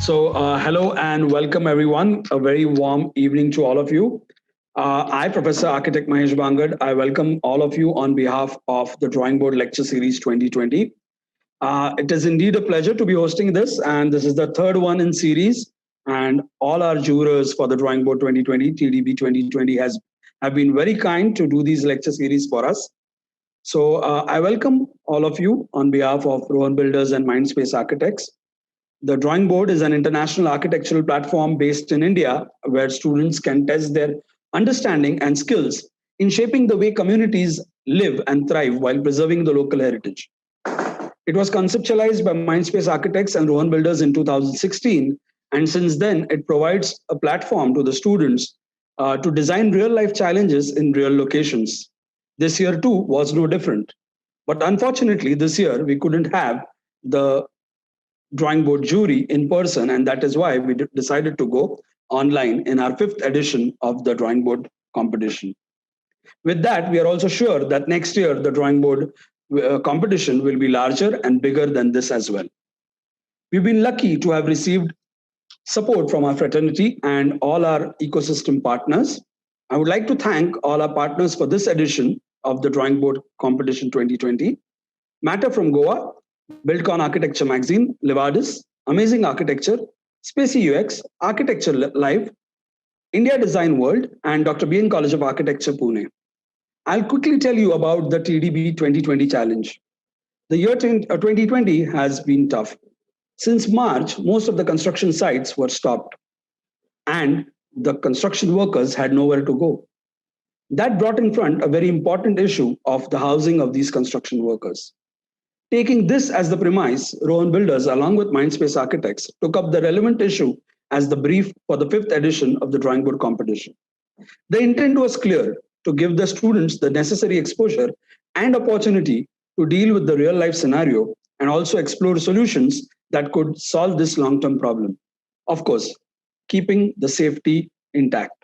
Hello and welcome everyone. A very warm evening to all of you. I, Professor Architect Mahesh Bangad, I welcome all of you on behalf of the Drawing Board Lecture Series 2020. It is indeed a pleasure to be hosting this, and this is the third one in series. And all our jurors for the Drawing Board 2020, TDB 2020 have been very kind to do these lecture series for us. I welcome all of you on behalf of Rohan Builders and Mindspace Architects. The Drawing Board is an international architectural platform based in India where students can test their understanding and skills in shaping the way communities live and thrive while preserving the local heritage. It was conceptualized by Mindspace Architects and Rohan Builders in 2016, and since then it provides a platform to the students to design real-life challenges in real locations. This year too was no different. But unfortunately, this year we couldn't have the Drawing Board jury in person, and that is why we decided to go online in our fifth edition of the Drawing Board competition. With that, we are also sure that next year the Drawing Board competition will be larger and bigger than this as well. We've been lucky to have received support from our fraternity and all our ecosystem partners. I would like to thank all our partners for this edition of the Drawing Board competition 2020. Matter from Goa, Buildcon Architecture Magazine, Levardis, Amazing Architecture, Spacey UX, Architecture Live, India Design World, and Dr. B.N. College of Architecture, Pune. I'll quickly tell you about the TDB 2020 challenge. The year 2020 has been tough. Since March, most of the construction sites were stopped, and the construction workers had nowhere to go. That brought in front a very important issue of the housing of these construction workers. Taking this as the premise, Rohan Builders, along with Mindspace Architects, took up the relevant issue as the brief for the fifth edition of the Drawing Board competition. The intent was clear: to give the students the necessary exposure and opportunity to deal with the real-life scenario and also explore solutions that could solve this long-term problem. Of course, keeping the safety intact.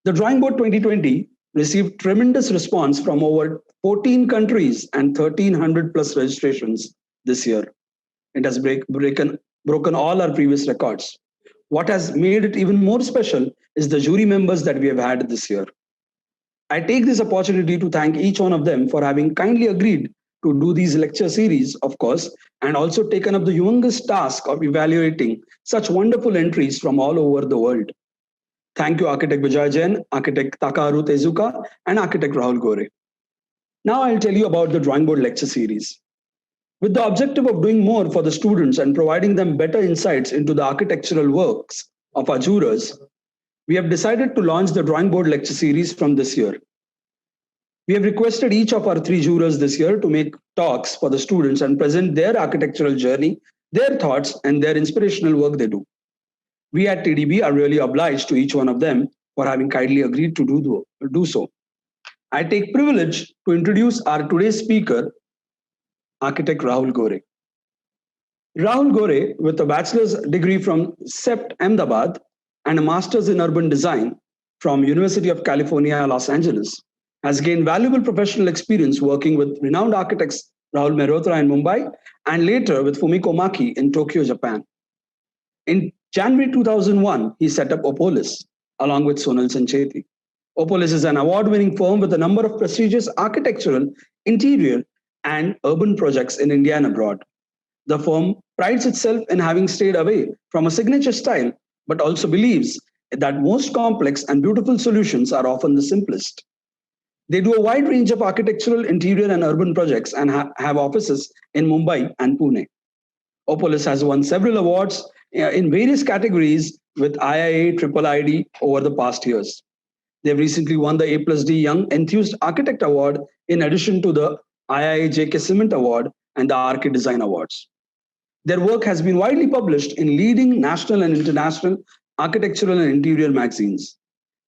The Drawing Board 2020 received tremendous response from over 14 countries and 1,300 plus registrations this year. It has broken all our previous records. What has made it even more special is the jury members that we have had this year. I take this opportunity to thank each one of them for having kindly agreed to do these lecture series, of course, and also taken up the humongous task of evaluating such wonderful entries from all over the world. Thank you, Architect Vijay Jain, Architect Takaharu Tezuka, and Architect Rahul Gore. Now I'll tell you about the Drawing Board lecture series. With the objective of doing more for the students and providing them better insights into the architectural works of our jurors, we have decided to launch the Drawing Board lecture series from this year. We have requested each of our three jurors this year to make talks for the students and present their architectural journey, their thoughts, and their inspirational work they do. We at TDB are really obliged to each one of them for having kindly agreed to do so. I take privilege to introduce our today's speaker, Architect Rahul Gore. Rahul Gore, with a bachelor's degree from CEPT Ahmedabad and a master's in urban design from University of California, Los Angeles, has gained valuable professional experience working with renowned architects Rahul Mehrotra in Mumbai and later with Fumihiko Maki in Tokyo, Japan. In January 2001, he set up Opolis along with Sonal Sancheti. Opolis is an award-winning firm with a number of prestigious architectural, interior, and urban projects in India and abroad. The firm prides itself in having stayed away from a signature style, but also believes that most complex and beautiful solutions are often the simplest. They do a wide range of architectural, interior, and urban projects and have offices in Mumbai and Pune. Opolis has won several awards in various categories with IIA IIID over the past years. They've recently won the A+D Young Enthused Architect Award in addition to the IIA JK Cement Award and the Archidesign Awards. Their work has been widely published in leading national and international architectural and interior magazines.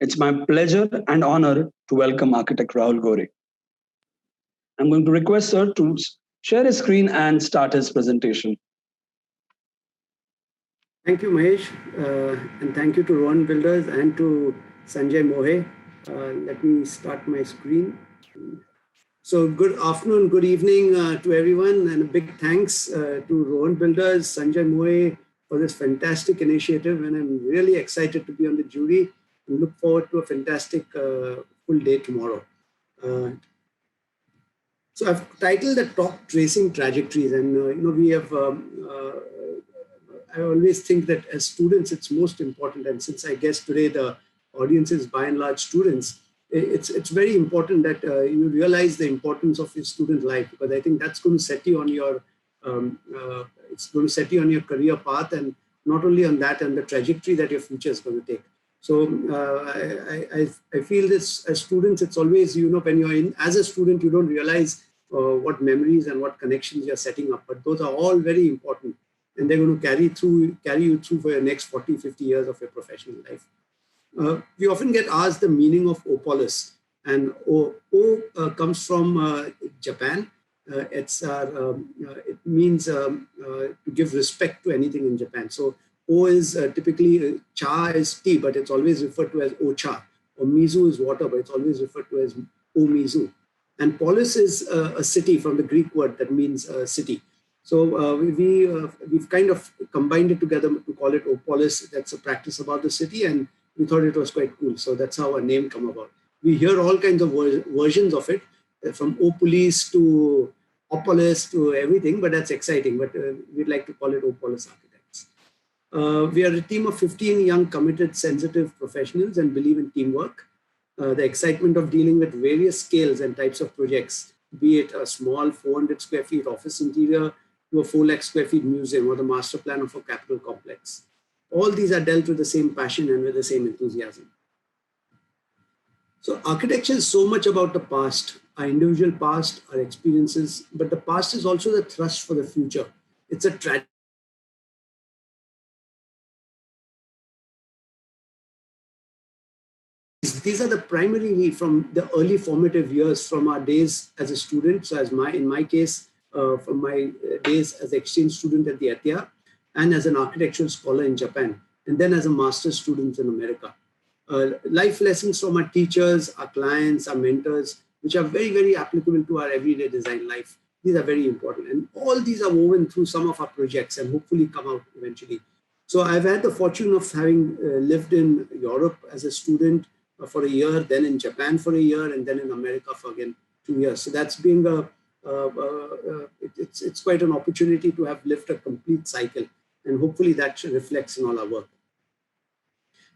It's my pleasure and honor to welcome Architect Rahul Gore. I'm going to request sir to share his screen and start his presentation. Thank you, Mahesh, and thank you to Rohan Builders and to Sanjay Mohe. Let me start my screen. So good afternoon, good evening to everyone, and a big thanks to Rohan Builders, Sanjay Mohe, for this fantastic initiative, and I'm really excited to be on the jury and look forward to a fantastic full day tomorrow. So I've titled the talk Tracing Trajectories, and we have, I always think that as students, it's most important, and since I guess today the audience is by and large students, it's very important that you realize the importance of your student life, because I think that's going to set you on your, it's going to set you on your career path, and not only on that, and the trajectory that your future is going to take. So I feel this as students, it's always, when you're in, as a student, you don't realize what memories and what connections you're setting up, but those are all very important, and they're going to carry you through for your next 40, 50 years of your professional life. We often get asked the meaning of Opolis, and O comes from Japan. It means to give respect to anything in Japan. So O is typically, cha is tea, but it's always referred to as Ocha, or Mizu is water, but it's always referred to as O Mizu. And polis is a city from the Greek word that means city. So we've kind of combined it together to call it Opolis. That's a practice about the city, and we thought it was quite cool. So that's how our name come about. We hear all kinds of versions of it, from Opolis to Opolis to everything, but that's exciting. But we'd like to call it Opolis Architects. We are a team of 15 young, committed, sensitive professionals and believe in teamwork. The excitement of dealing with various scales and types of projects, be it a small 400 square feet office interior to a 4 lakh square feet museum or the master plan of a capital complex. All these are dealt with the same passion and with the same enthusiasm. So architecture is so much about the past, our individual past, our experiences, but the past is also the thrust for the future. It's a tragedy. These are the primary from the early formative years from our days as a student. So in my case, from my days as an exchange student at the IIA and as an architectural scholar in Japan, and then as a master's student in America. Life lessons from our teachers, our clients, our mentors, which are very, very applicable to our everyday design life. These are very important. And all these are woven through some of our projects and hopefully come out eventually. So I've had the fortune of having lived in Europe as a student for a year, then in Japan for a year, and then in America for again 2 years. So that's been it's quite an opportunity to have lived a complete cycle, and hopefully that reflects in all our work.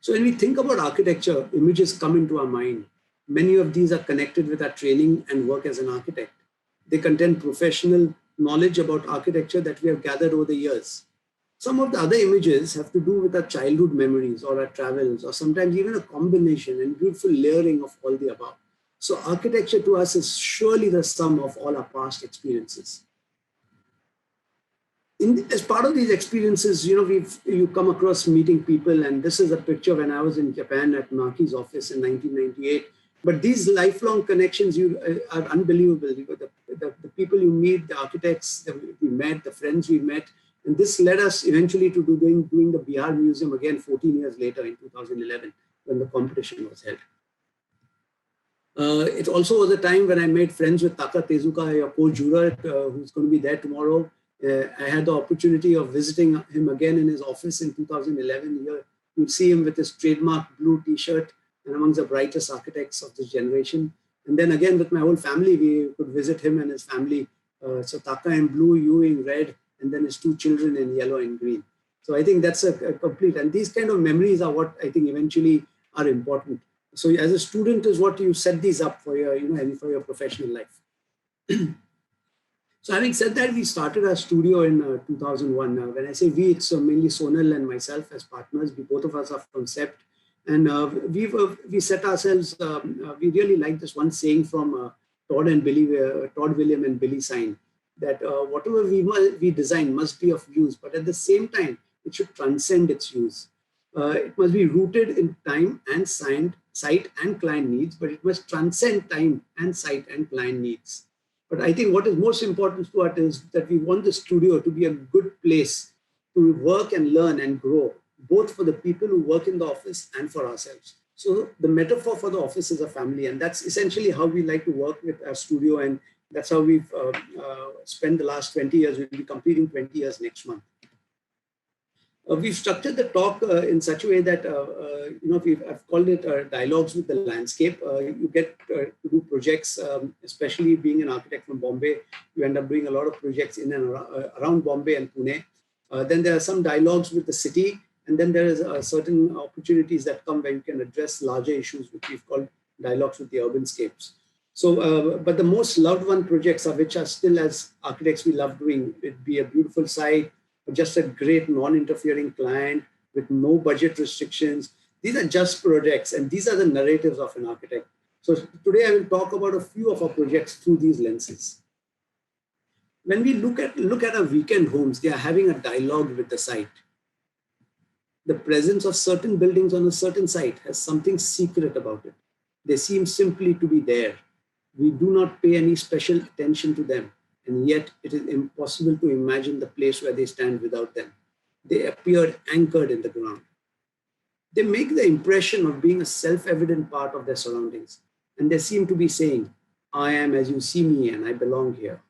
So when we think about architecture, images come into our mind. Many of these are connected with our training and work as an architect. They contain professional knowledge about architecture that we have gathered over the years. Some of the other images have to do with our childhood memories or our travels, or sometimes even a combination and beautiful layering of all the above. So architecture to us is surely the sum of all our past experiences. As part of these experiences, you come across meeting people, and this is a picture when I was in Japan at Maki's office in 1998. But these lifelong connections are unbelievable. The people you meet, the architects that we met, the friends we met, and this led us eventually to doing the Bihar Museum again 14 years later in 2011 when the competition was held. It also was a time when I made friends with Taka Tezuka, your co-juror, who's going to be there tomorrow. I had the opportunity of visiting him again in his office in 2011. You'd see him with his trademark blue t-shirt and amongst the brightest architects of this generation. And then again with my whole family, we could visit him and his family. So Taka in blue, you in red, and then his 2 children in yellow and green. So I think that's a complete, and these kind of memories are what I think eventually are important. So as a student is what you set these up for your, for your professional life. So having said that, we started our studio in 2001. When I say we, it's mainly Sonal and myself as partners. Both of us are from CEPT. And we set ourselves, we really like this one saying from Todd William and Billy Sign, that whatever we design must be of use, but at the same time, it should transcend its use. It must be rooted in time and site and client needs, but it must transcend time and site and client needs. But I think what is most important to us is that we want the studio to be a good place to work and learn and grow, both for the people who work in the office and for ourselves. So the metaphor for the office is a family, and that's essentially how we like to work with our studio, and that's how we've spent the last 20 years. We'll be completing 20 years next month. We've structured the talk in such a way that, I've called it dialogues with the landscape. You get to do projects, especially being an architect from Bombay, you end up doing a lot of projects in and around Bombay and Pune. Then there are some dialogues with the city, and then there is certain opportunities that come where you can address larger issues, which we've called dialogues with the urbanscapes. So, but the most loved one projects are which are still, as architects, we love doing. It'd be a beautiful site, just a great non-interfering client with no budget restrictions. These are just projects, and these are the narratives of an architect. So today I will talk about a few of our projects through these lenses. When we look at our weekend homes, they are having a dialogue with the site. The presence of certain buildings on a certain site has something secret about it. They seem simply to be there. We do not pay any special attention to them, and yet it is impossible to imagine the place where they stand without them. They appear anchored in the ground. They make the impression of being a self-evident part of their surroundings, and they seem to be saying, I am as you see me and I belong here.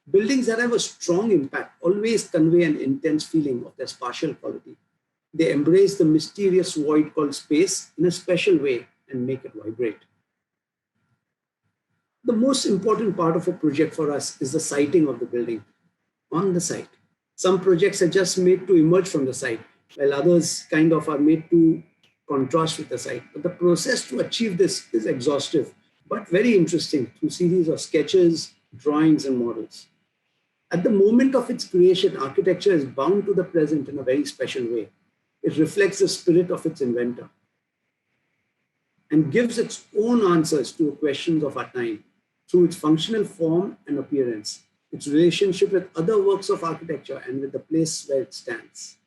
Buildings that have a strong impact always convey an intense feeling of their spatial quality. They embrace the mysterious void called space in a special way and make it vibrate. The most important part of a project for us is the siting of the building on the site. Some projects are just made to emerge from the site, while others kind of are made to contrast with the site. But the process to achieve this is exhaustive, but very interesting through series of sketches, drawings, and models. At the moment of its creation, architecture is bound to the present in a very special way. It reflects the spirit of its inventor and gives its own answers to the questions of our time through its functional form and appearance, its relationship with other works of architecture, and with the place where it stands.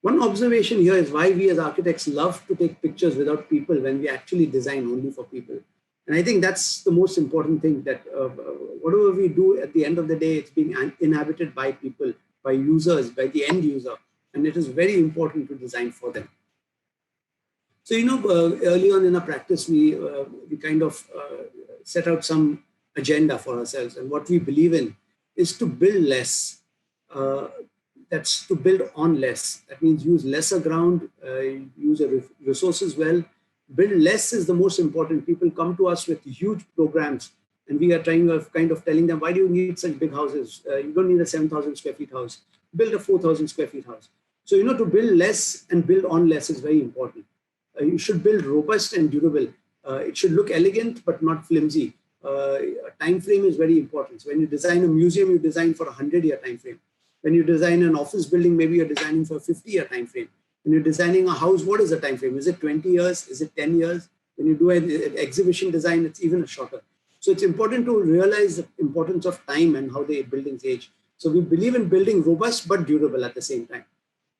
One observation here is why we as architects love to take pictures without people when we actually design only for people. And I think that's the most important thing, that whatever we do at the end of the day, it's being inhabited by people, by users, by the end user. And it is very important to design for them. So, early on in our practice, we kind of set out some agenda for ourselves. And what we believe in is to build less. That's to build on less. That means use lesser ground, use resources well. Build less is the most important. People come to us with huge programs, and we are kind of telling them, why do you need such big houses? You don't need a 7,000 square feet house. Build a 4,000 square feet house. So, to build less and build on less is very important. You should build robust and durable. It should look elegant, but not flimsy. Time frame is very important. So when you design a museum, you design for a 100-year time frame. When you design an office building, maybe you're designing for a 50-year time frame. When you're designing a house, what is the time frame? Is it 20 years? Is it 10 years? When you do an exhibition design, it's even shorter. So it's important to realize the importance of time and how the buildings age. So we believe in building robust but durable at the same time.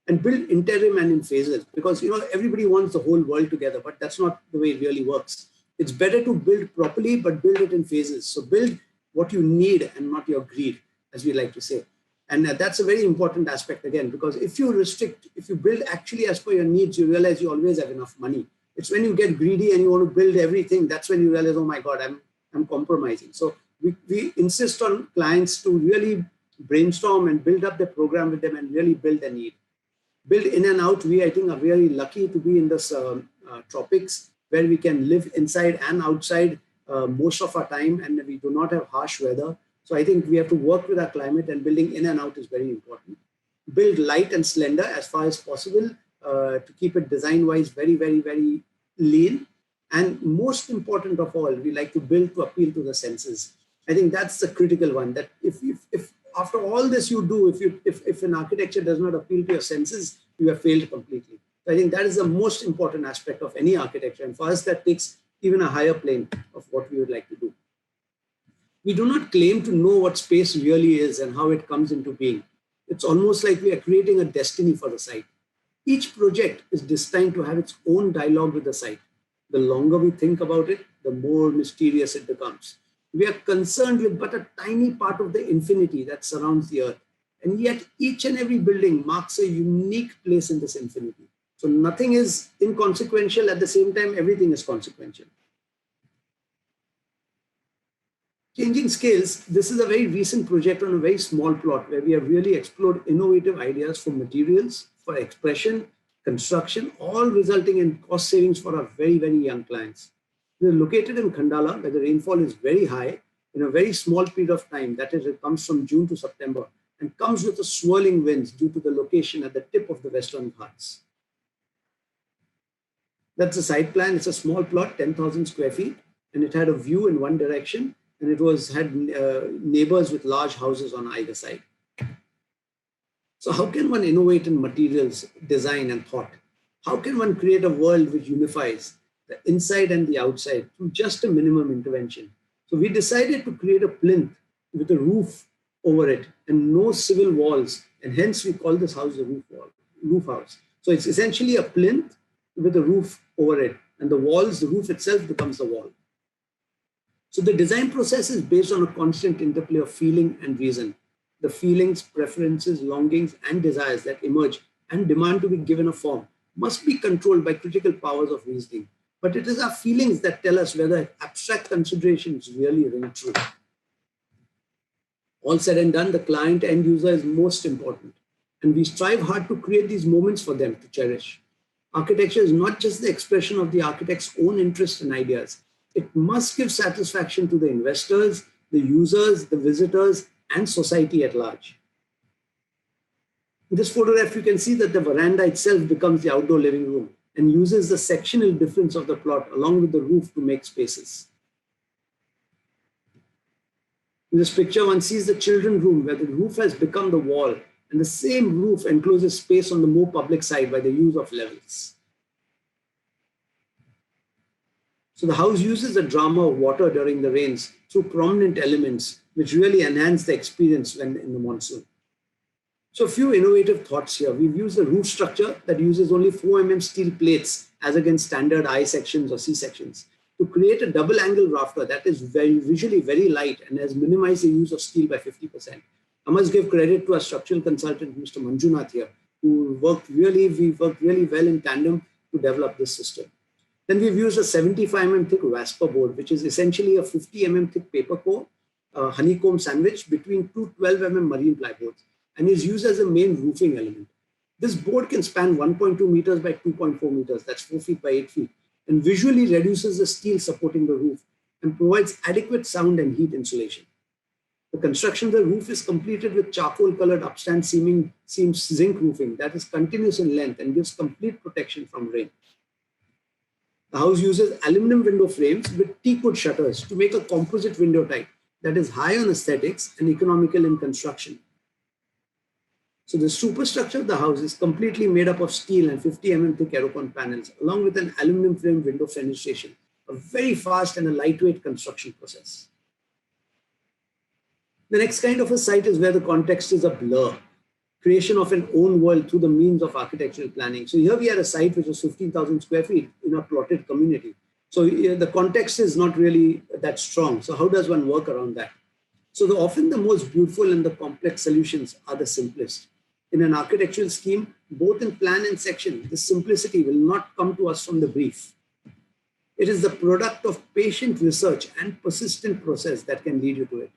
And build interim and in phases, because everybody wants the whole world together, but that's not the way it really works. It's better to build properly, but build it in phases. So build what you need and not your greed, as we like to say. And that's a very important aspect again, because if you build actually as per your needs, you realize you always have enough money. It's when you get greedy and you want to build everything, that's when you realize, oh my God, I'm compromising. So we insist on clients to really brainstorm and build up the program with them and really build the need. Build in and out. We, I think, are very lucky to be in this tropics, where we can live inside and outside most of our time, and we do not have harsh weather. So I think we have to work with our climate, and building in and out is very important. Build light and slender as far as possible to keep it design-wise very, very, very lean. And most important of all, we like to build to appeal to the senses. I think that's the critical one, that if after all this you do, if an architecture does not appeal to your senses, you have failed completely. So I think that is the most important aspect of any architecture. And for us, that takes even a higher plane of what we would like to do. We do not claim to know what space really is and how it comes into being. It's almost like we are creating a destiny for the site. Each project is destined to have its own dialogue with the site. The longer we think about it, the more mysterious it becomes. We are concerned with but a tiny part of the infinity that surrounds the earth. And yet each and every building marks a unique place in this infinity. So nothing is inconsequential. At the same time, everything is consequential. Changing scales, this is a very recent project on a very small plot where we have really explored innovative ideas for materials, for expression, construction, all resulting in cost savings for our very, very young clients. We are located in Khandala, where the rainfall is very high in a very small period of time. That is, it comes from June to September and comes with a swirling winds due to the location at the tip of the Western Ghats. That's the site plan. It's a small plot, 10,000 square feet, and it had a view in one direction, and it had neighbors with large houses on either side. So how can one innovate in materials, design, and thought? How can one create a world which unifies the inside and the outside through just a minimum intervention? So we decided to create a plinth with a roof over it and no civil walls, and hence we call this house the roof house. So it's essentially a plinth with a roof over it, and the walls, the roof itself becomes the wall. So the design process is based on a constant interplay of feeling and reason. The feelings, preferences, longings, and desires that emerge and demand to be given a form must be controlled by critical powers of reasoning. But it is our feelings that tell us whether abstract considerations really ring true. All said and done, the client end user is most important, and we strive hard to create these moments for them to cherish. Architecture is not just the expression of the architect's own interests and ideas. It must give satisfaction to the investors, the users, the visitors, and society at large. In this photograph, you can see that the veranda itself becomes the outdoor living room and uses the sectional difference of the plot along with the roof to make spaces. In this picture, one sees the children's room where the roof has become the wall, and the same roof encloses space on the more public side by the use of levels. So the house uses the drama of water during the rains through prominent elements, which really enhance the experience when in the monsoon. So a few innovative thoughts here. We've used a roof structure that uses only 4 mm steel plates as against standard I sections or C sections to create a double angle rafter that is visually very light and has minimized the use of steel by 50%. I must give credit to our structural consultant, Mr. Manjunath here, we worked really well in tandem to develop this system. Then we've used a 75 mm thick Vasper board, which is essentially a 50 mm thick paper core, honeycomb sandwich between two 12 mm marine ply boards, and is used as a main roofing element. This board can span 1.2 meters by 2.4 meters, that's 4 feet by 8 feet, and visually reduces the steel supporting the roof and provides adequate sound and heat insulation. The construction of the roof is completed with charcoal-colored upstand seams zinc roofing that is continuous in length and gives complete protection from rain. The house uses aluminum window frames with teakwood shutters to make a composite window type that is high on aesthetics and economical in construction. So the superstructure of the house is completely made up of steel and 50 mm thick aerocon panels, along with an aluminum frame window fenestration, a very fast and a lightweight construction process. The next kind of a site is where the context is a blur, creation of an own world through the means of architectural planning. So here we had a site which was 15,000 square feet in a plotted community. So the context is not really that strong. So how does one work around that? So often the most beautiful and the complex solutions are the simplest. In an architectural scheme, both in plan and section, this simplicity will not come to us from the brief. It is the product of patient research and persistent process that can lead you to it.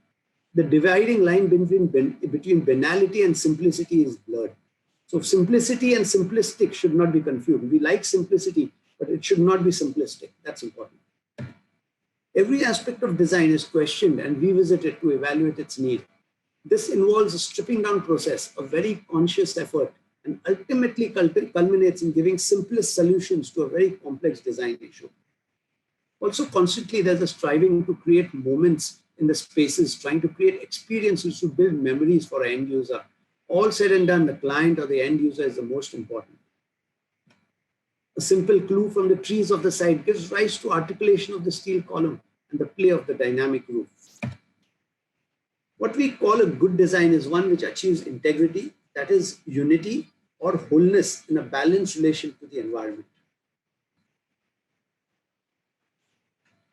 The dividing line between banality and simplicity is blurred. So simplicity and simplistic should not be confused. We like simplicity, but it should not be simplistic. That's important. Every aspect of design is questioned and revisited to evaluate its need. This involves a stripping down process, a very conscious effort, and ultimately culminates in giving simplest solutions to a very complex design issue. Also, constantly there's a striving to create moments in the spaces, trying to create experiences to build memories for an end user. All said and done, the client or the end user is the most important. A simple clue from the trees of the site gives rise to articulation of the steel column and the play of the dynamic roof. What we call a good design is one which achieves integrity, that is unity or wholeness in a balanced relation to the environment.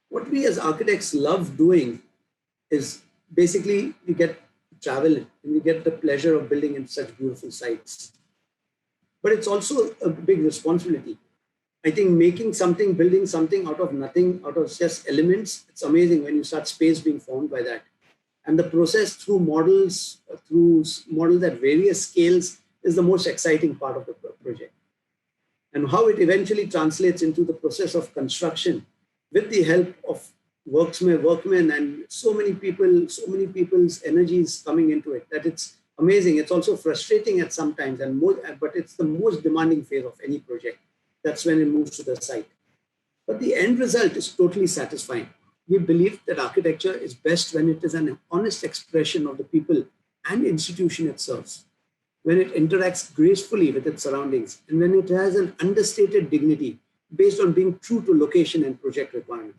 What we as architects love doing is basically we get to travel and we get the pleasure of building in such beautiful sites. But it's also a big responsibility. I think making something, building something out of nothing, out of just elements, it's amazing when you start space being formed by that. And the process through models at various scales is the most exciting part of the project. And how it eventually translates into the process of construction with the help of workmen and so many people's energies coming into it, that it's amazing. It's also frustrating at some times, but it's the most demanding phase of any project. That's when it moves to the site. But the end result is totally satisfying. We believe that architecture is best when it is an honest expression of the people and institution it serves, when it interacts gracefully with its surroundings, and when it has an understated dignity based on being true to location and project requirement.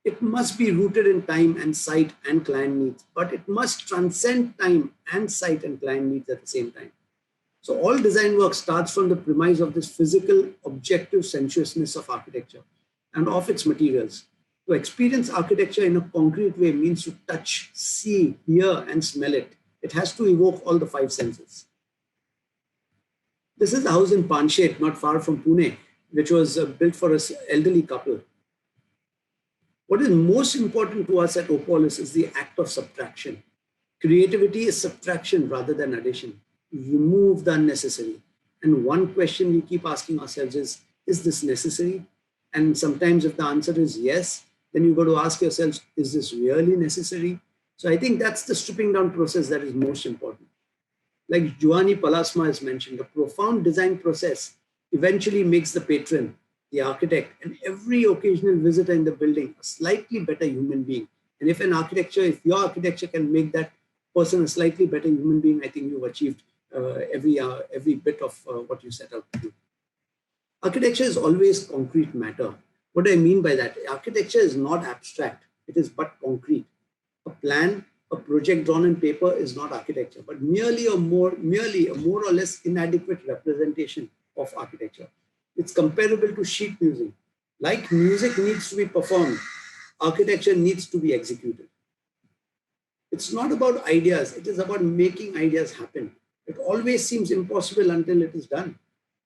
It must be rooted in time and site and client needs, but it must transcend time and site and client needs at the same time. So all design work starts from the premise of this physical, objective sensuousness of architecture and of its materials. To experience architecture in a concrete way means to touch, see, hear, and smell it. It has to evoke all the five senses. This is a house in Panshet, not far from Pune, which was built for an elderly couple. What is most important to us at Opolis is the act of subtraction. Creativity is subtraction rather than addition. Remove the unnecessary. And one question we keep asking ourselves is this necessary? And sometimes if the answer is yes, then you've got to ask yourselves, is this really necessary? So I think that's the stripping down process that is most important. Like Giovanni Palasma has mentioned, the profound design process eventually makes the patron, the architect, and every occasional visitor in the building a slightly better human being. And if your architecture can make that person a slightly better human being, I think you've achieved every bit of what you set out to do. Architecture is always concrete matter. What do I mean by that? Architecture is not abstract. It is but concrete. A plan, a project drawn on paper is not architecture, but merely a more or less inadequate representation of architecture. It's comparable to sheet music. Like music needs to be performed, architecture needs to be executed. It's not about ideas. It is about making ideas happen. It always seems impossible until it is done.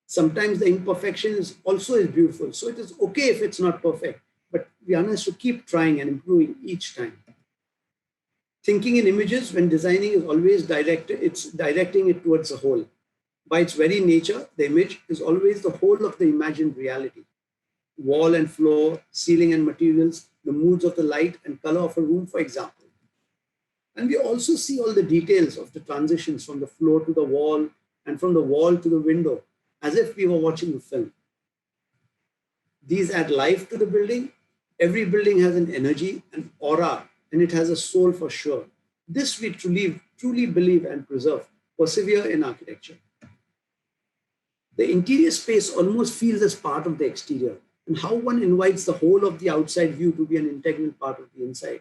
Sometimes the imperfection is also beautiful. So it is okay if it's not perfect, but one has to keep trying and improving each time. Thinking in images when designing is always directing it towards the whole. By its very nature, the image is always the whole of the imagined reality. Wall and floor, ceiling and materials, the moods of the light and color of a room, for example. And we also see all the details of the transitions from the floor to the wall and from the wall to the window, as if we were watching a film. These add life to the building. Every building has an energy, an aura, and it has a soul for sure. This we truly believe and preserve, persevere in architecture. The interior space almost feels as part of the exterior, and how one invites the whole of the outside view to be an integral part of the inside.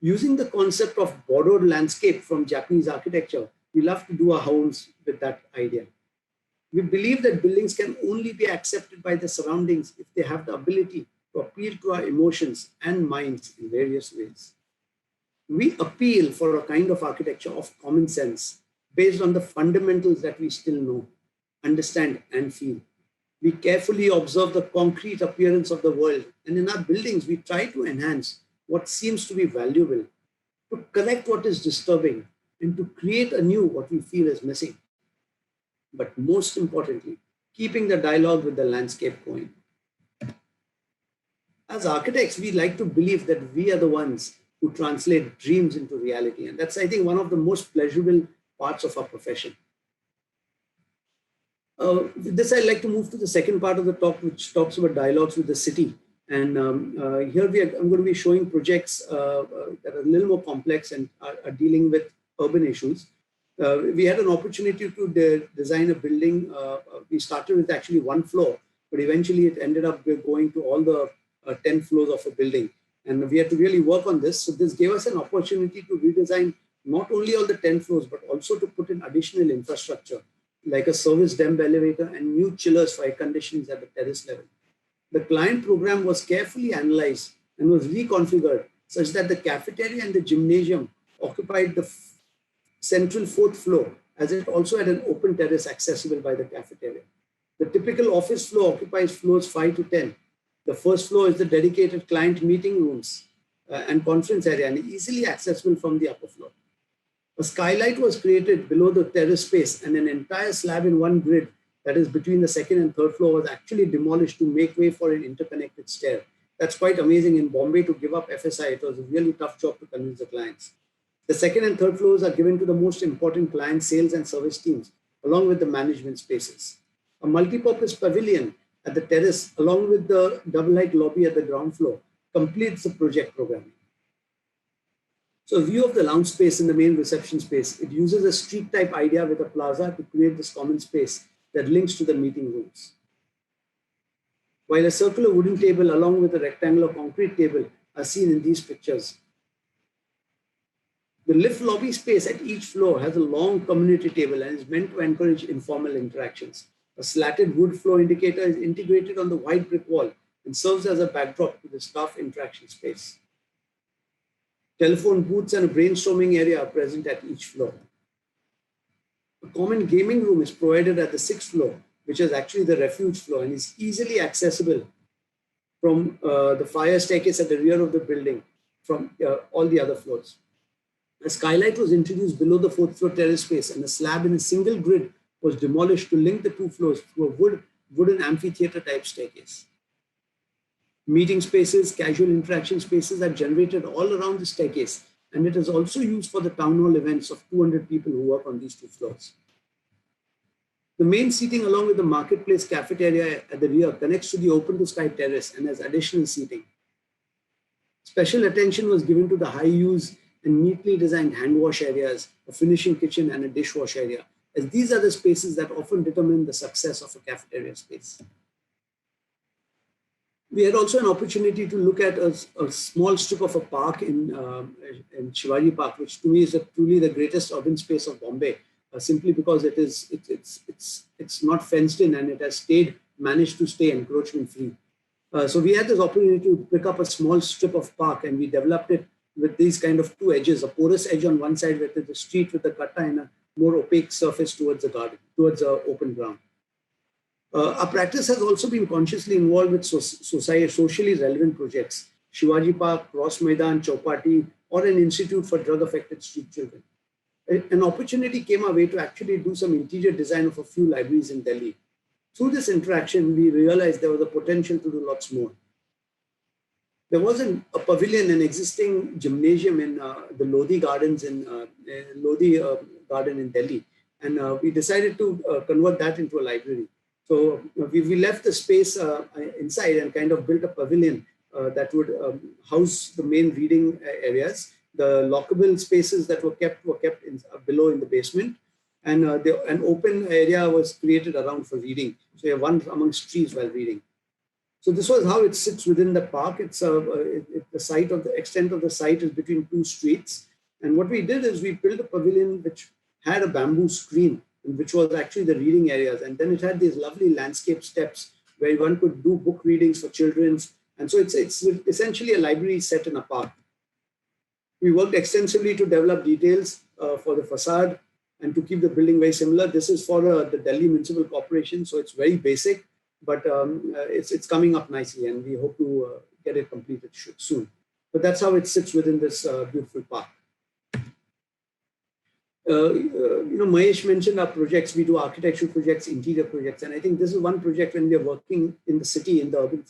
Using the concept of borrowed landscape from Japanese architecture, we love to do our homes with that idea. We believe that buildings can only be accepted by the surroundings if they have the ability to appeal to our emotions and minds in various ways. We appeal for a kind of architecture of common sense based on the fundamentals that we still know, understand, and feel. We carefully observe the concrete appearance of the world, and in our buildings, we try to enhance what seems to be valuable, to correct what is disturbing, and to create anew what we feel is missing. But most importantly, keeping the dialogue with the landscape going. As architects, we like to believe that we are the ones who translate dreams into reality. And that's, I think, one of the most pleasurable parts of our profession. With this, I'd like to move to the second part of the talk, which talks about dialogues with the city. And here I'm going to be showing projects that are a little more complex and are dealing with urban issues. We had an opportunity to design a building. We started with actually one floor, but eventually it ended up going to all the 10 floors of a building. And we had to really work on this. So this gave us an opportunity to redesign not only all the 10 floors, but also to put in additional infrastructure, like a service dump elevator and new chillers for air conditionings at the terrace level. The client program was carefully analyzed and was reconfigured such that the cafeteria and the gymnasium occupied the central fourth floor, as it also had an open terrace accessible by the cafeteria. The typical office floor occupies floors 5 to 10. The first floor is the dedicated client meeting rooms and conference area, and easily accessible from the upper floor. A skylight was created below the terrace space, and an entire slab in one grid, that is between the second and third floor, was actually demolished to make way for an interconnected stair. That's quite amazing. In Bombay, to give up FSI, it was a really tough job to convince the clients. The second and third floors are given to the most important client sales and service teams, along with the management spaces. A multi-purpose pavilion at the terrace, along with the double-height lobby at the ground floor, completes the project programming. So a view of the lounge space in the main reception space, it uses a street-type idea with a plaza to create this common space that links to the meeting rooms. While a circular wooden table along with a rectangular concrete table are seen in these pictures. The lift lobby space at each floor has a long community table and is meant to encourage informal interactions. A slatted wood floor indicator is integrated on the white brick wall and serves as a backdrop to the staff interaction space. Telephone booths and a brainstorming area are present at each floor. A common gaming room is provided at the 6th floor, which is actually the refuge floor and is easily accessible from the fire staircase at the rear of the building from all the other floors. A skylight was introduced below the 4th floor terrace space, and a slab in a single grid was demolished to link the two floors through a wooden amphitheater type staircase. Meeting spaces, casual interaction spaces are generated all around the staircase, and it is also used for the town hall events of 200 people who work on these two floors. The main seating along with the marketplace cafeteria at the rear connects to the open to sky terrace and has additional seating. Special attention was given to the high use and neatly designed hand wash areas, a finishing kitchen and a dishwash area, as these are the spaces that often determine the success of a cafeteria space. We had also an opportunity to look at a small strip of a park in Shivaji Park, which to me is truly the greatest urban space of Bombay, simply because it's not fenced in and it has managed to stay encroachment free. So we had this opportunity to pick up a small strip of park, and we developed it with these kind of two edges, a porous edge on one side with the street with the katta and a more opaque surface towards the garden, towards the open ground. Our practice has also been consciously involved with socially relevant projects, Shivaji Park, Cross Maidan, Chowpatty, or an institute for drug-affected street children. An opportunity came our way to actually do some interior design of a few libraries in Delhi. Through this interaction, we realized there was a potential to do lots more. There was a pavilion, an existing gymnasium in the Lodi Gardens Garden in Delhi, and we decided to convert that into a library. So we left the space inside and kind of built a pavilion that would house the main reading areas. The lockable spaces that were kept below in the basement, and an open area was created around for reading. So you have one amongst trees while reading. So this was how it sits within the park. It's the extent of the site is between two streets. And what we did is we built a pavilion which had a bamboo screen, which was actually the reading areas. And then it had these lovely landscape steps where one could do book readings for children. And so it's essentially a library set in a park. We worked extensively to develop details for the facade and to keep the building very similar. This is for the Delhi Municipal Corporation, so it's very basic, but it's coming up nicely, and we hope to get it completed soon. But that's how it sits within this beautiful park. Mahesh mentioned our projects. We do architectural projects, interior projects, and I think this is one project when we are working in the city, in the urban,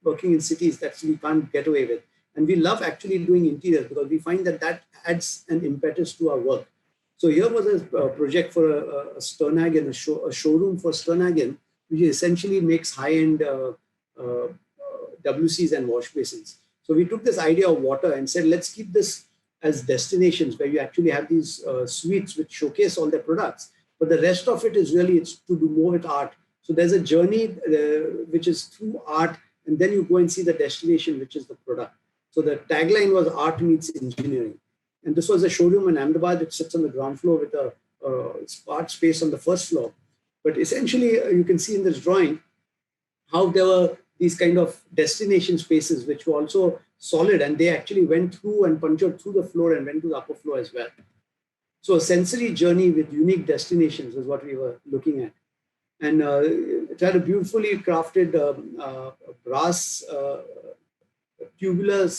working in cities that we can't get away with. And we love actually doing interiors because we find that adds an impetus to our work. So here was a project for a Sternagen, a showroom for Sternagen, which essentially makes high-end WCs and wash basins. So we took this idea of water and said, let's keep this as destinations where you actually have these suites which showcase all their products. But the rest of it is really, it's to do more with art. So there's a journey which is through art, and then you go and see the destination, which is the product. So the tagline was art meets engineering. And this was a showroom in Ahmedabad. It sits on the ground floor with a art space on the first floor. But essentially, you can see in this drawing how there were these kind of destination spaces which were also solid, and they actually went through and punctured through the floor and went to the upper floor as well. So a sensory journey with unique destinations is what we were looking at. And it had a beautifully crafted brass tubular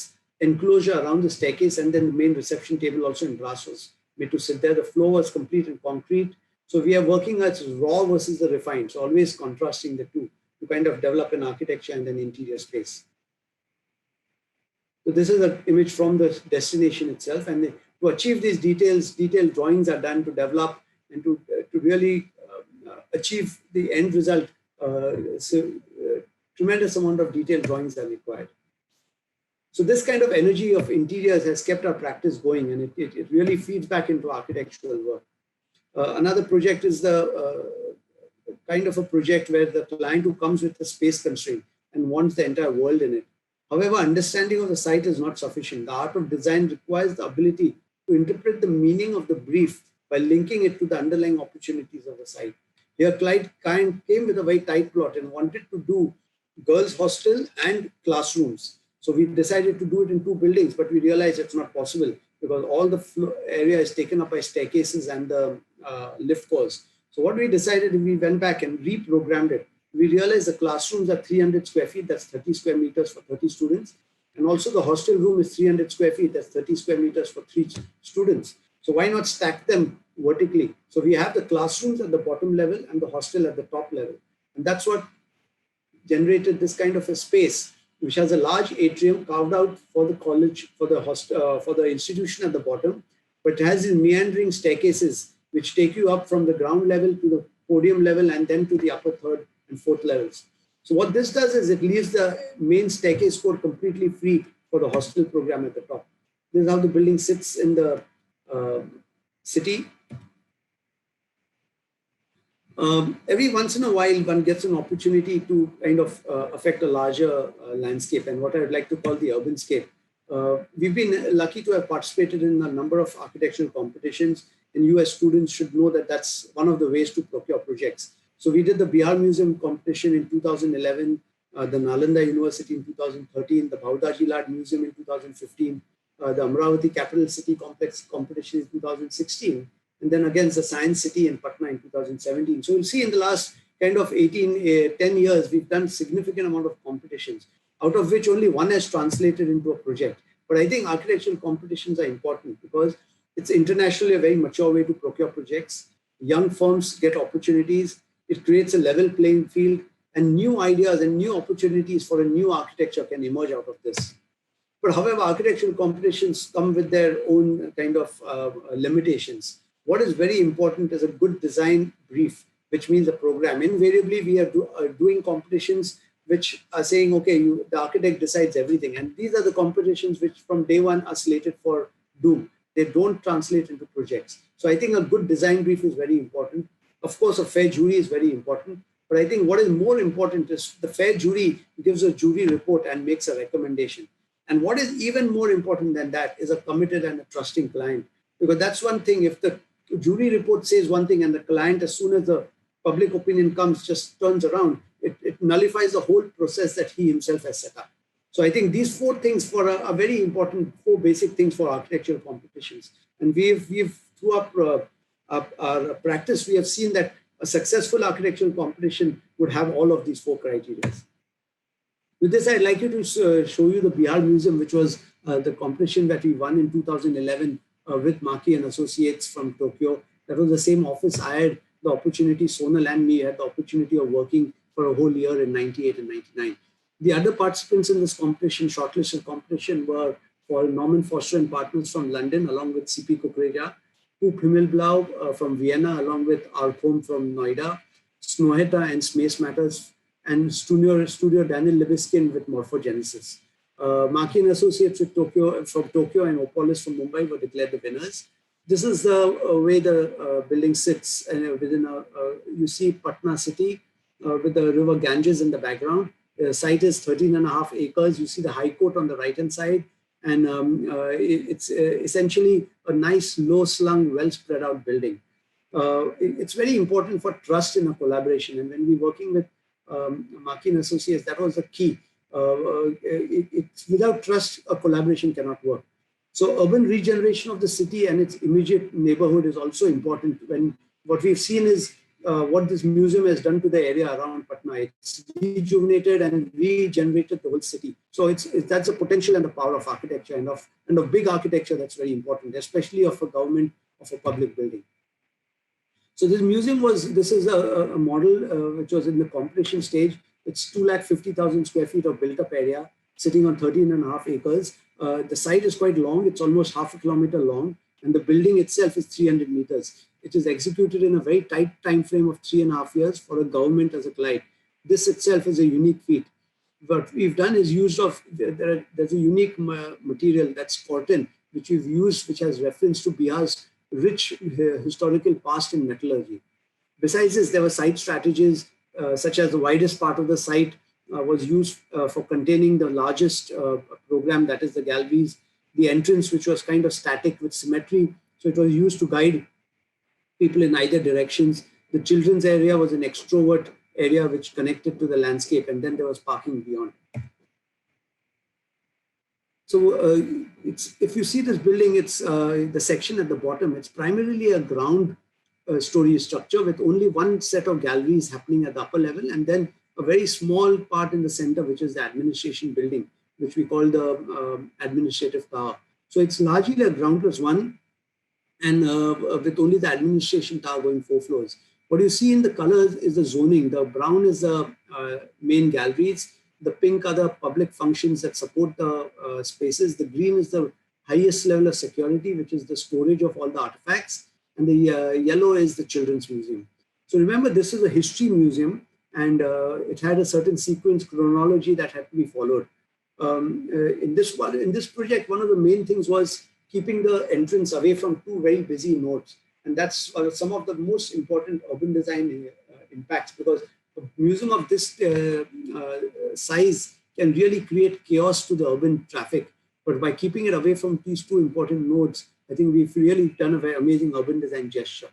enclosure around the staircase, and then the main reception table also in brass was made to sit there. The floor was complete in concrete. So we are working as raw versus the refined, so always contrasting the two to kind of develop an architecture and an interior space. So this is an image from the destination itself, and to achieve these detailed drawings are done to develop and to really achieve the end result. Tremendous amount of detailed drawings are required. So this kind of energy of interiors has kept our practice going, and it really feeds back into architectural work. Another project is the kind of a project where the client who comes with a space constraint and wants the entire world in it. However, understanding of the site is not sufficient. The art of design requires the ability to interpret the meaning of the brief by linking it to the underlying opportunities of the site. Here, client came with a very tight plot and wanted to do girls' hostel and classrooms. So we decided to do it in 2 buildings, but we realized it's not possible because all the area is taken up by staircases and the lift calls. So what we decided, we went back and reprogrammed it. We realized the classrooms are 300 square feet, that's 30 square meters for 30 students. And also the hostel room is 300 square feet, that's 30 square meters for 3 students. So why not stack them vertically? So we have the classrooms at the bottom level and the hostel at the top level. And that's what generated this kind of a space, which has a large atrium carved out for the college, for the institution at the bottom, but has these meandering staircases which take you up from the ground level to the podium level and then to the upper 3rd and 4th levels. So what this does is it leaves the main staircase core completely free for the hostel program at the top. This is how the building sits in the city. Every once in a while, one gets an opportunity to kind of affect a larger landscape and what I would like to call the urban scape. We've been lucky to have participated in a number of architectural competitions, and you as students should know that that's one of the ways to procure projects. So we did the Bihar Museum competition in 2011, the Nalanda University in 2013, the Bhaudaji Lad Museum in 2015, the Amravati Capital City Complex competition in 2016, and then against the Science City in Patna in 2017. So you'll see in the last kind of 10 years, we've done significant amount of competitions, out of which only one has translated into a project. But I think architectural competitions are important because it's internationally a very mature way to procure projects. Young firms get opportunities. It creates a level playing field, and new ideas and new opportunities for a new architecture can emerge out of this. But however, architectural competitions come with their own kind of limitations. What is very important is a good design brief, which means a program. Invariably, we are doing competitions which are saying, okay, the architect decides everything. And these are the competitions which from day one are slated for doom. They don't translate into projects. So I think a good design brief is very important. Of course, a fair jury is very important. But I think what is more important is the fair jury gives a jury report and makes a recommendation. And what is even more important than that is a committed and a trusting client. Because that's one thing, if the jury report says one thing and the client, as soon as the public opinion comes, just turns around, it nullifies the whole process that he himself has set up. So I think these 4 things are very important, 4 basic things for architectural competitions. And we've through our practice, we have seen that a successful architectural competition would have all of these 4 criteria. With this, I'd like you to show you the Bihar Museum, which was the competition that we won in 2011 with Maki and Associates from Tokyo. That was the same office. I had the opportunity, Sonal and me had the opportunity of working for a whole year in 98 and 99. The other participants in this competition, shortlisted competition, were for Norman Foster and Partners from London, along with CP Kukreja, Coop Himmelblau from Vienna, along with Arcom from Noida, Snoheta and Smace Matters, and Studio Daniel Libiskin with Morphogenesis. Maki and Associates with from Tokyo and Opolis from Mumbai were declared the winners. This is the way the building sits within you see Patna city with the river Ganges in the background. The site is 13.5 acres. You see the High Court on the right-hand side. And it's essentially a nice, low-slung, well-spread out building. It's very important for trust in a collaboration. And when we're working with Maki and Associates, that was the key. Without trust, a collaboration cannot work. So urban regeneration of the city and its immediate neighborhood is also important. When what we've seen is what this museum has done to the area around Patna. It's rejuvenated and regenerated the whole city. So that's the potential and the power of architecture and of big architecture that's very important, especially of a government, of a public building. So this museum this is a model which was in the completion stage. It's 250,000 square feet of built up area sitting on 13.5 acres. The site is quite long. It's almost half a kilometer long. And the building itself is 300 meters. It is executed in a very tight time frame of 3.5 years for a government as a client. This itself is a unique feat. What we've done is there's a unique material, that's cotton, which we've used, which has reference to Bihar's rich historical past in metallurgy. Besides this, there were site strategies, such as the widest part of the site was used for containing the largest program, that is the galleries. The entrance, which was kind of static with symmetry, so it was used to guide people in either directions. The children's area was an extrovert area which connected to the landscape, and then there was parking beyond. So if you see this building, it's the section at the bottom, it's primarily a ground story structure with only one set of galleries happening at the upper level, and then a very small part in the center, which is the administration building, which we call the administrative tower. So it's largely a ground plus one, and with only the administration tower going 4 floors. What you see in the colors is the zoning. The brown is the main galleries. The pink are the public functions that support the spaces. The green is the highest level of security, which is the storage of all the artifacts. And the yellow is the children's museum. So remember, this is a history museum, and it had a certain sequence chronology that had to be followed. In this project, one of the main things was keeping the entrance away from 2 very busy nodes. And that's some of the most important urban design impacts, because a museum of this size can really create chaos to the urban traffic. But by keeping it away from these 2 important nodes, I think we've really done a very amazing urban design gesture.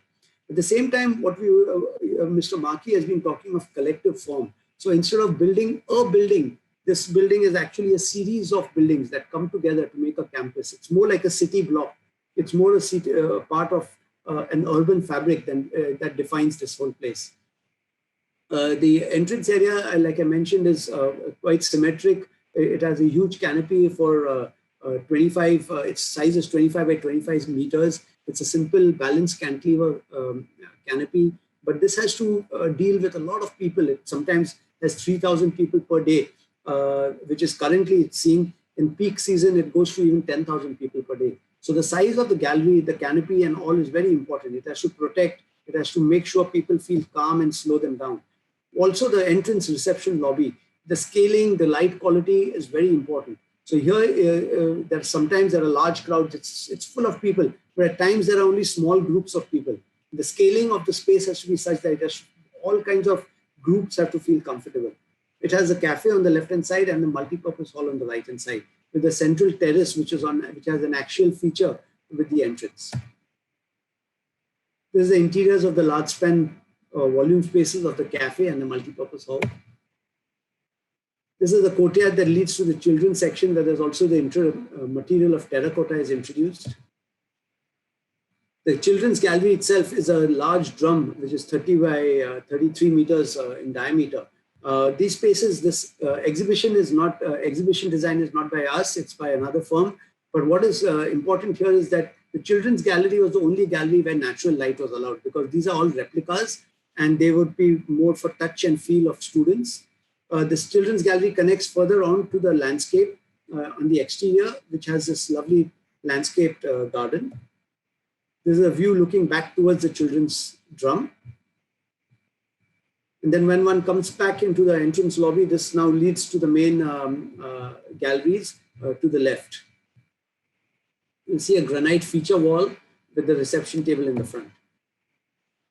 At the same time, what Mr. Maki has been talking of collective form. So instead of building a building, this building is actually a series of buildings that come together to make a campus. It's more like a city block. It's more a part of an urban fabric that defines this whole place. The entrance area, like I mentioned, is quite symmetric. It has a huge canopy for 25, its size is 25 by 25 meters. It's a simple balanced cantilever canopy, but this has to deal with a lot of people. It sometimes has 3,000 people per day, which is currently, it's seeing in peak season, it goes to even 10,000 people per day. So the size of the gallery, the canopy and all is very important. It has to protect, it has to make sure people feel calm and slow them down. Also the entrance reception lobby, the scaling, the light quality is very important. So here, sometimes there are large crowds, it's full of people, but at times there are only small groups of people. The scaling of the space has to be such that all kinds of groups have to feel comfortable. It has a cafe on the left-hand side and the multi-purpose hall on the right-hand side, with the central terrace, which has an axial feature with the entrance. This is the interiors of the large span volume spaces of the cafe and the multi-purpose hall. This is the courtyard that leads to the children's section, where there's also the material of terracotta is introduced. The children's gallery itself is a large drum, which is 30 by 33 meters in diameter. These spaces, this exhibition design is not by us, it's by another firm. But what is important here is that the children's gallery was the only gallery where natural light was allowed, because these are all replicas and they would be more for touch and feel of students. This children's gallery connects further on to the landscape on the exterior, which has this lovely landscaped garden. This is a view looking back towards the children's drum. And then when one comes back into the entrance lobby, this now leads to the main galleries to the left. You'll see a granite feature wall with the reception table in the front.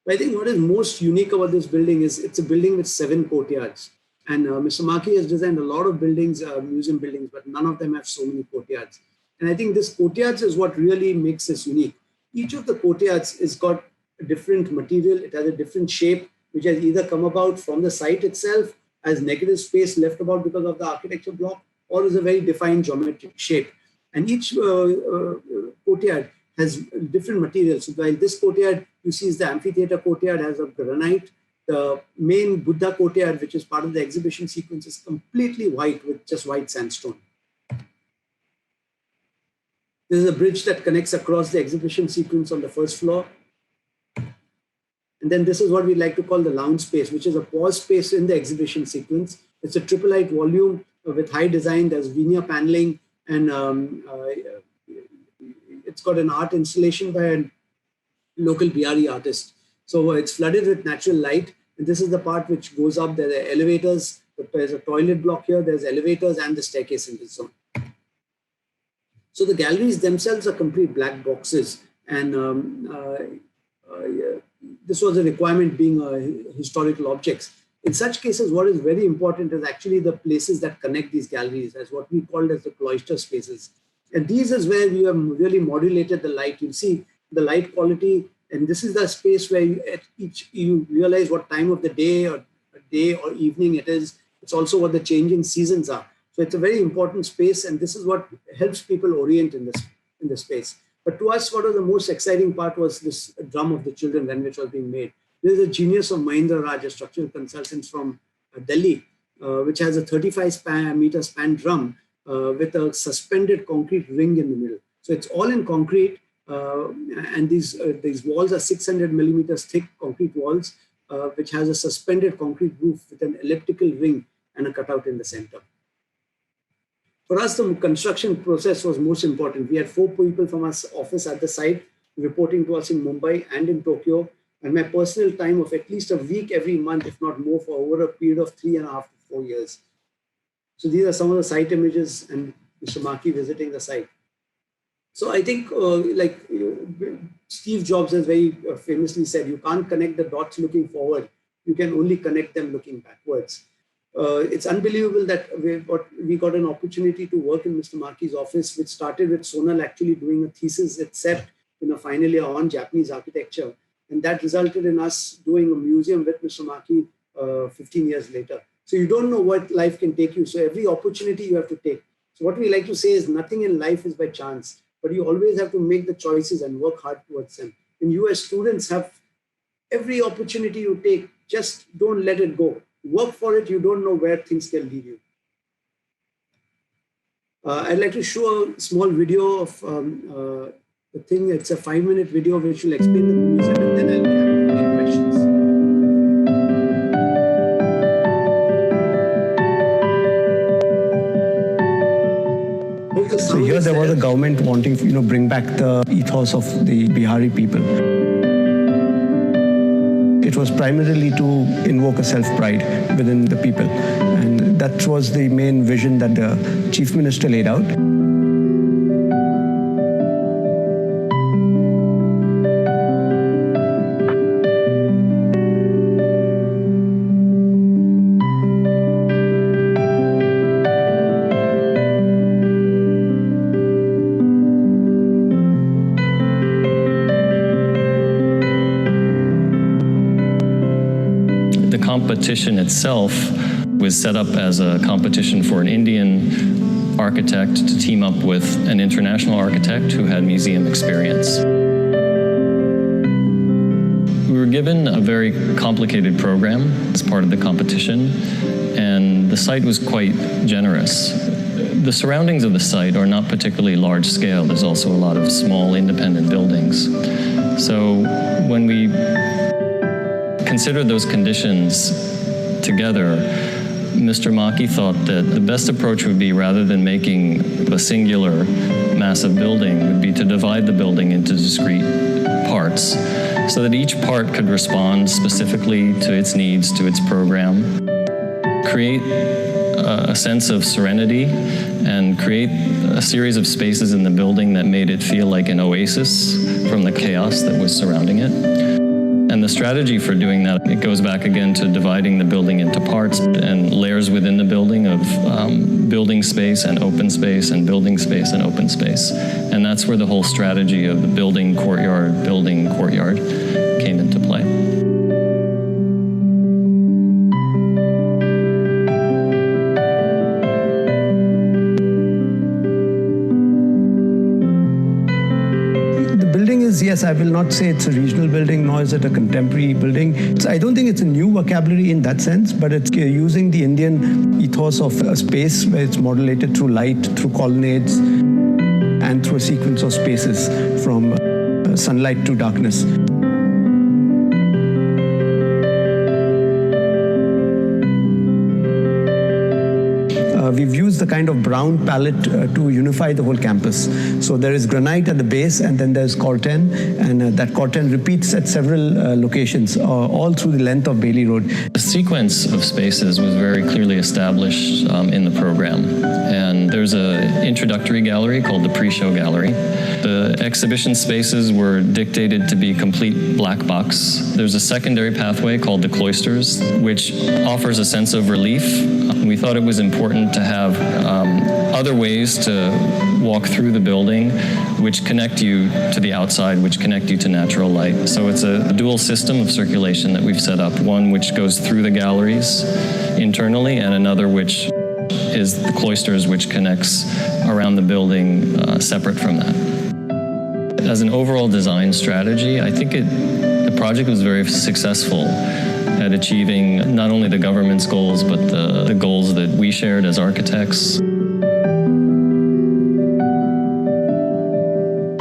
But I think what is most unique about this building is it's a building with 7 courtyards. And Mr. Maki has designed a lot of buildings, museum buildings, but none of them have so many courtyards. And I think this courtyards is what really makes this unique. Each of the courtyards has got a different material. It has a different shape, which has either come about from the site itself as negative space left about because of the architecture block, or is a very defined geometric shape. And each courtyard has different materials. So while this courtyard you see is the amphitheater courtyard has a granite. The main Buddha courtyard, which is part of the exhibition sequence, is completely white with just white sandstone. This is a bridge that connects across the exhibition sequence on the first floor. And then this is what we like to call the lounge space, which is a pause space in the exhibition sequence. It's a triple height volume with high design. There's veneer paneling, and it's got an art installation by a local Bihari artist. So it's flooded with natural light. And this is the part which goes up. There are elevators. There's a toilet block here. There's elevators and the staircase in this zone. So the galleries themselves are complete black boxes. And this was a requirement being historical objects. In such cases, what is very important is actually the places that connect these galleries, as what we called as the cloister spaces. And these is where we have really modulated the light. You see the light quality, and this is the space where you realize what time of the day or evening it is. It's also what the changing seasons are. So it's a very important space, and this is what helps people orient in this space. But to us, what was the most exciting part was this drum of the children when which was being made. This is a genius of Mahindra Raj, a structural consultant from Delhi, which has a 35-meter span drum with a suspended concrete ring in the middle. So it's all in concrete, and these walls are 600 millimeters thick concrete walls, which has a suspended concrete roof with an elliptical ring and a cutout in the center. For us, the construction process was most important. We had 4 people from our office at the site reporting to us in Mumbai and in Tokyo, and my personal time of at least a week every month, if not more, for over a period of 3.5 to 4 years. So these are some of the site images and Mr. Maki visiting the site. So I think Steve Jobs has very famously said, you can't connect the dots looking forward. You can only connect them looking backwards. It's unbelievable that we got an opportunity to work in Mr. Maki's office, which started with Sonal actually doing a thesis at CEPT in a final year on Japanese architecture. And that resulted in us doing a museum with Mr. Maki 15 years later. So you don't know what life can take you. So every opportunity you have to take. So what we like to say is nothing in life is by chance, but you always have to make the choices and work hard towards them. And you as students have every opportunity you take, just don't let it go. Work for it. You don't know where things can lead you. I'd like to show a small video of the thing. It's a 5-minute video which will explain the museum, and then I'll be happy to take questions. So here there was a government wanting to bring back the ethos of the Bihari people. It was primarily to invoke a self-pride within the people. And that was the main vision that the Chief Minister laid out. Competition itself was set up as a competition for an Indian architect to team up with an international architect who had museum experience. We were given a very complicated program as part of the competition, and the site was quite generous. The surroundings of the site are not particularly large scale. There's also a lot of small independent buildings. So when we consider those conditions together, Mr. Maki thought that the best approach would be, rather than making a singular massive building, would be to divide the building into discrete parts so that each part could respond specifically to its needs, to its program, create a sense of serenity, and create a series of spaces in the building that made it feel like an oasis from the chaos that was surrounding it. And the strategy for doing that, it goes back again to dividing the building into parts and layers within the building of building space and open space and building space and open space. And that's where the whole strategy of the building courtyard came into play. spaces, yes, I will not say it's a regional building, nor is it a contemporary building. I don't think it's a new vocabulary in that sense, but it's using the Indian ethos of a space where it's modulated through light, through colonnades, and through a sequence of spaces from sunlight to darkness. We've used the kind of brown palette to unify the whole campus. So there is granite at the base, and then there's corten, and that corten repeats at several locations, all through the length of Bailey Road. The sequence of spaces was very clearly established in the program. And there's an introductory gallery called the pre-show gallery. The exhibition spaces were dictated to be complete black box. There's a secondary pathway called the cloisters, which offers a sense of relief. We thought it was important to have other ways to walk through the building, which connect you to the outside, which connect you to natural light. So it's a dual system of circulation that we've set up, one which goes through the galleries internally, and another which is the cloisters, which connects around the building separate from that. As an overall design strategy, I think the project was very successful at achieving not only the government's goals, but the goals that we shared as architects.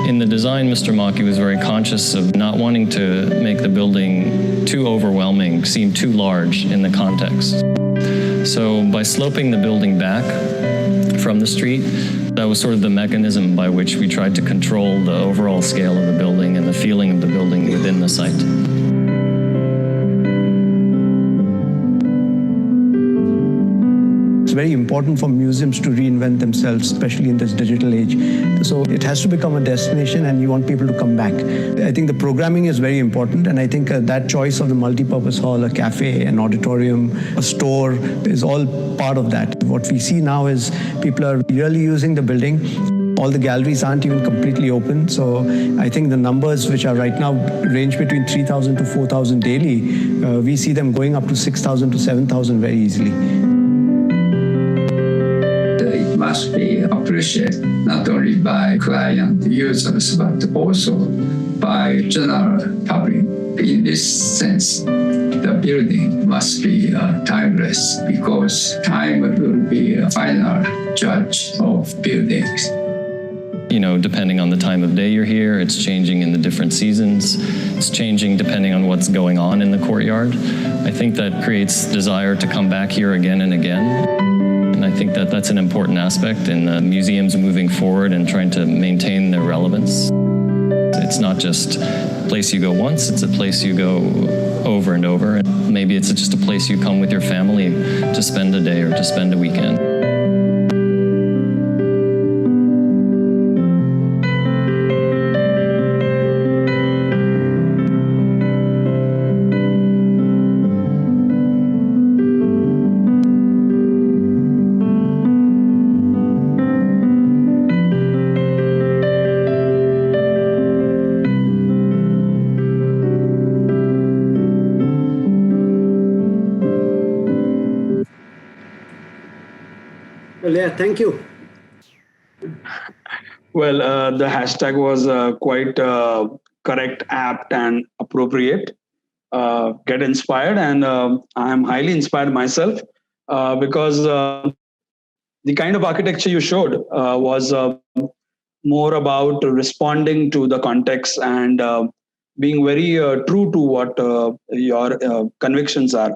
In the design, Mr. Maki was very conscious of not wanting to make the building too overwhelming, seem too large in the context. So by sloping the building back from the street, that was sort of the mechanism by which we tried to control the overall scale of the building and the feeling of the building within the site. It's very important for museums to reinvent themselves, especially in this digital age. So it has to become a destination, and you want people to come back. I think the programming is very important, and I think that choice of the multi-purpose hall, a cafe, an auditorium, a store is all part of that. What we see now is people are really using the building. All the galleries aren't even completely open. So I think the numbers, which are right now range between 3,000 to 4,000 daily, we see them going up to 6,000 to 7,000 very easily. It must be appreciated not only by client users, but also by general public. In this sense, the building must be timeless, because time will be a final judge of buildings. You know, depending on the time of day you're here, it's changing in the different seasons. It's changing depending on what's going on in the courtyard. I think that creates desire to come back here again and again. And I think that that's an important aspect in the museums moving forward and trying to maintain their relevance. It's not just a place you go once, it's a place you go over and over. And maybe it's just a place you come with your family to spend a day or to spend a weekend. Well, yeah, thank you. Well, the hashtag was quite correct, apt, and appropriate. Get inspired, and I am highly inspired myself because the kind of architecture you showed was more about responding to the context and being very true to what your convictions are.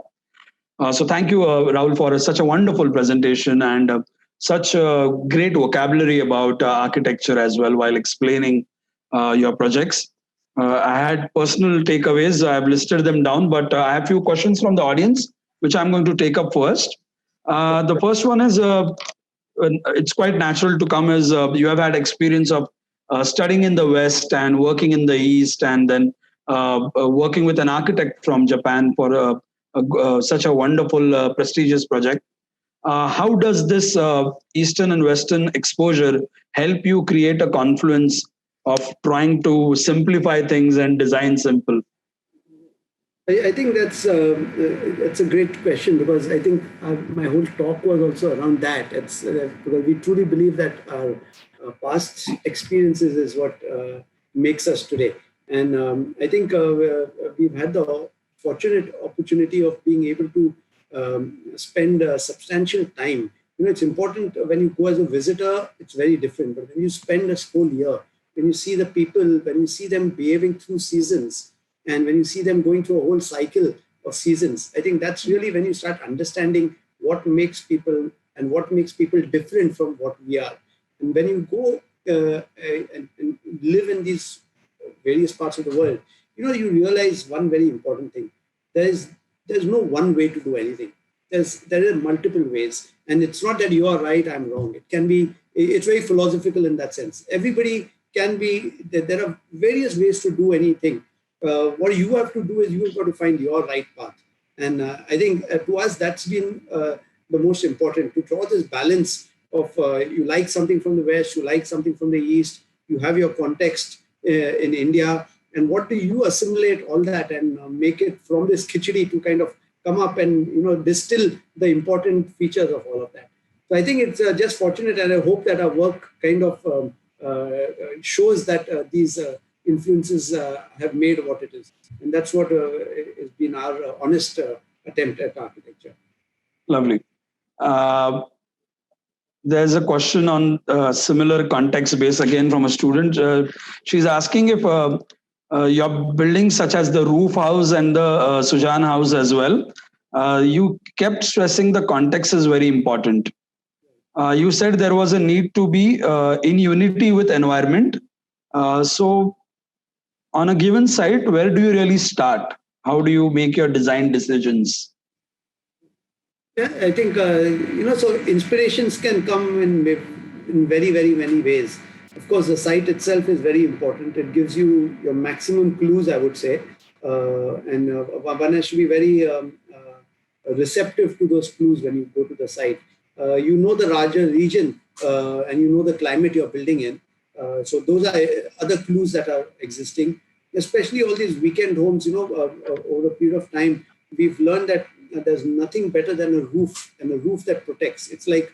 So thank you, Rahul, for such a wonderful presentation and such a great vocabulary about architecture as well while explaining your projects. I had personal takeaways. I've listed them down, but I have a few questions from the audience, which I'm going to take up first. The first one is, it's quite natural to come as you have had experience of studying in the West and working in the East, and then working with an architect from Japan for such a wonderful, prestigious project. How does this Eastern and Western exposure help you create a confluence of trying to simplify things and design simple? I think that's a great question, because I think my whole talk was also around that. It's because we truly believe that our past experiences is what makes us today. And I think we've had the fortunate opportunity of being able to spend substantial time. It's important when you go as a visitor, it's very different. But when you spend a whole year, when you see the people, when you see them behaving through seasons, and when you see them going through a whole cycle of seasons, I think that's really when you start understanding what makes people and what makes people different from what we are. And when you go and live in these various parts of the world, you realize one very important thing. There's no one way to do anything. There are multiple ways. And it's not that you are right, I'm wrong. It's very philosophical in that sense. Everybody can be, there are various ways to do anything. What you have to do is you've got to find your right path. And I think to us, that's been the most important, to draw this balance of you like something from the West, you like something from the East, you have your context in India, and what do you assimilate all that and make it from this khichdi to kind of come up and distill the important features of all of that. So I think it's just fortunate, and I hope that our work kind of shows that these influences have made what it is. And that's what has been our honest attempt at architecture. Lovely. There's a question on similar context base again from a student. She's asking if your buildings such as the Roof House and the Sujan House as well, you kept stressing the context is very important. You said there was a need to be in unity with environment. So on a given site, where do you really start? How do you make your design decisions? Yeah, I think, so inspirations can come in very, very many ways. Of course, the site itself is very important. It gives you your maximum clues, I would say. And one has to be very receptive to those clues when you go to the site. You know the larger region and you know the climate you're building in. So those are other clues that are existing, especially all these weekend homes, over a period of time, we've learned that there's nothing better than a roof, and a roof that protects. It's like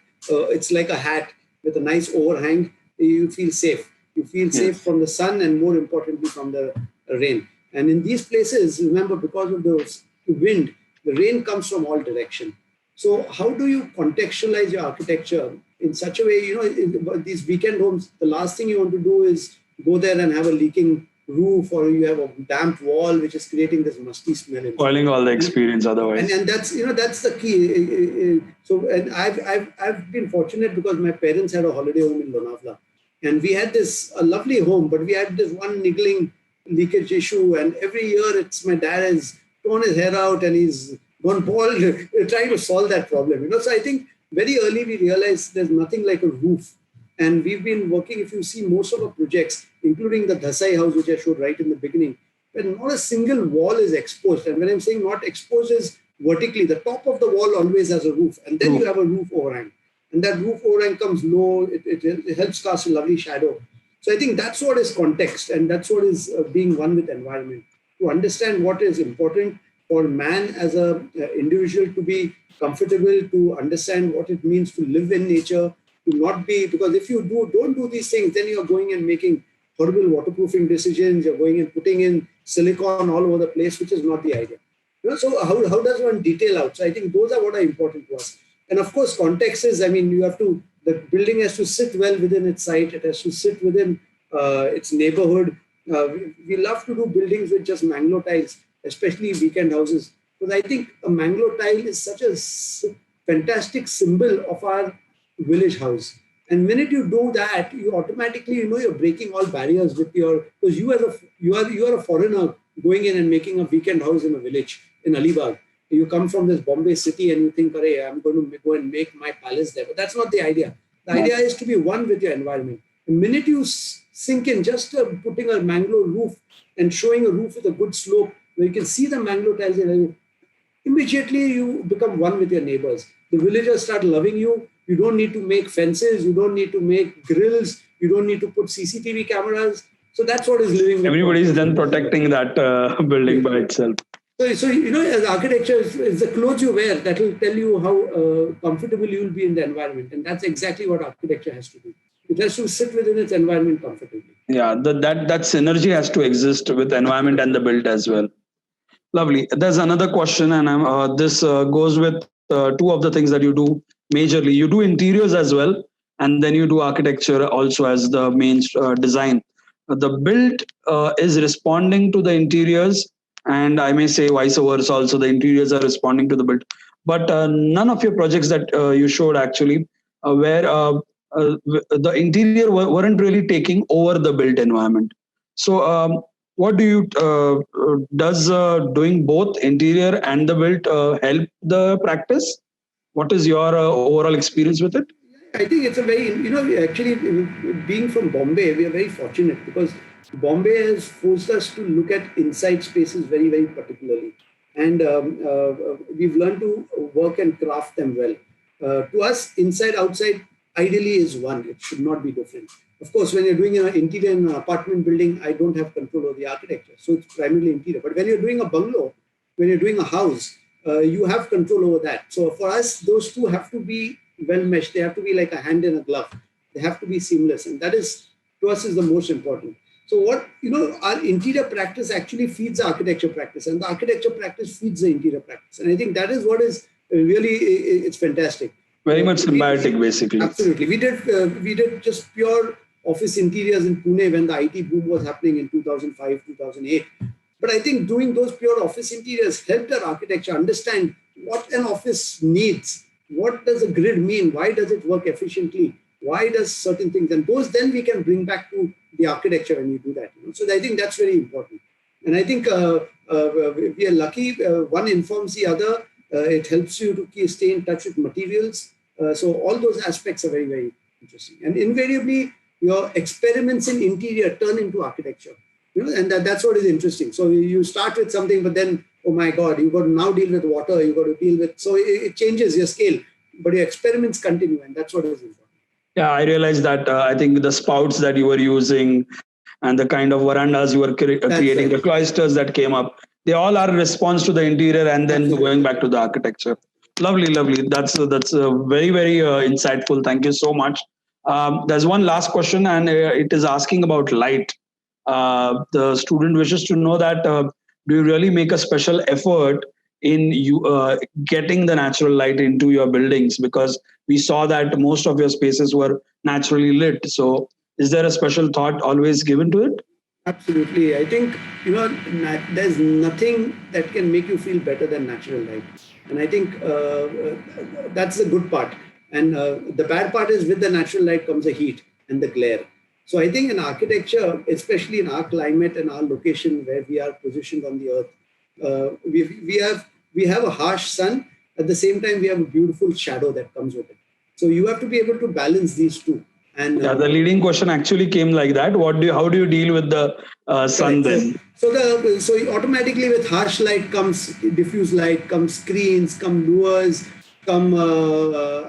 a hat with a nice overhang. You feel safe. You feel safe from the sun and more importantly from the rain. And in these places, remember, because of the wind, the rain comes from all directions. So how do you contextualize your architecture in such a way, these weekend homes, the last thing you want to do is go there and have a leaking roof, or you have a damp wall which is creating this musty smell. Spoiling all the experience otherwise. And that's that's the key. So and I've been fortunate because my parents had a holiday home in Lonavala, and we had a lovely home, but we had this one niggling leakage issue, and every year my dad has torn his hair out and he's gone bald trying to solve that problem. So I think very early we realized there's nothing like a roof. And we've been working, if you see most of our projects, including the Dhasai house, which I showed right in the beginning, where not a single wall is exposed. And when I'm saying not exposed is vertically, the top of the wall always has a roof. And then you have a roof overhang. And that roof overhang comes low. It helps cast a lovely shadow. So I think that's what is context. And that's what is being one with environment. To understand what is important for man as an individual to be comfortable, to understand what it means to live in nature, to not be, because if you don't do these things, then you're going and making horrible waterproofing decisions, you're going and putting in silicone all over the place, which is not the idea. So how does one detail out? So I think those are what are important to us. And of course, context is, the building has to sit well within its site, it has to sit within its neighborhood. We love to do buildings with just Manglo tiles, especially weekend houses, because I think a Manglo tile is such a fantastic symbol of our village house. And the minute you do that, you automatically, you're breaking all barriers with because you are a foreigner going in and making a weekend house in a village in Alibag. You come from this Bombay city and you think, hey, I'm going to go and make my palace there. But that's not the idea. The idea is to be one with your environment. The minute you sink in, just putting a Manglo roof and showing a roof with a good slope where you can see the Manglo tiles, immediately you become one with your neighbors. The villagers start loving you. You don't need to make fences. You don't need to make grills. You don't need to put CCTV cameras. So that's what is living. Everybody's then protecting that building by itself. So as architecture, it's the clothes you wear that will tell you how comfortable you will be in the environment. And that's exactly what architecture has to do. It has to sit within its environment comfortably. Yeah, that synergy has to exist with environment and the built as well. Lovely. There's another question, and this goes with two of the things that you do majorly. You do interiors as well, and then you do architecture also as the main design. The built is responding to the interiors, and I may say vice versa. Also, the interiors are responding to the built. But none of your projects that you showed actually where the interior weren't really taking over the built environment. So. What do you does doing both interior and the built help the practice? What is your overall experience with it? I think it's a very, actually being from Bombay, we are very fortunate because Bombay has forced us to look at inside spaces very, very particularly. And we've learned to work and craft them well. To us, inside, outside, ideally is one. It should not be different. Of course, when you're doing an interior in an apartment building, I don't have control over the architecture. So it's primarily interior. But when you're doing a bungalow, when you're doing a house, you have control over that. So for us, those two have to be well meshed. They have to be like a hand in a glove. They have to be seamless. And that is, to us, is the most important. So what, our interior practice actually feeds the architecture practice, and the architecture practice feeds the interior practice. And I think that is what is really, it's fantastic. Very much symbiotic, basically. Absolutely. We did just pure office interiors in Pune when the IT boom was happening in 2005, 2008. But I think doing those pure office interiors helped our architecture understand what an office needs. What does a grid mean? Why does it work efficiently? Why does certain things? And those then we can bring back to the architecture when we do that. So I think that's very important. And I think we are lucky. One informs the other. It helps you to stay in touch with materials. So all those aspects are very, very interesting. And invariably, your experiments in interior turn into architecture. And that's what is interesting. So you start with something, but then, oh my God, you've got to now deal with water. You've got to deal with, so it changes your scale, but your experiments continue, and that's what is important. Yeah, I realized that. I think the spouts that you were using and the kind of verandas you were creating, the cloisters that came up, they all are a response to the interior and then going back to the architecture. Lovely. That's very, very insightful. Thank you so much. There's one last question, and it is asking about light. The student wishes to know that do you really make a special effort in getting the natural light into your buildings? Because we saw that most of your spaces were naturally lit. So is there a special thought always given to it? Absolutely. I think, there's nothing that can make you feel better than natural light. And I think that's the good part. And the bad part is with the natural light comes the heat and the glare. So I think in architecture, especially in our climate and our location where we are positioned on the earth, we have a harsh sun. At the same time, we have a beautiful shadow that comes with it. So you have to be able to balance these two. And the leading question actually came like that. How do you deal with the sun then? So automatically with harsh light comes diffuse light, comes screens, come lures, come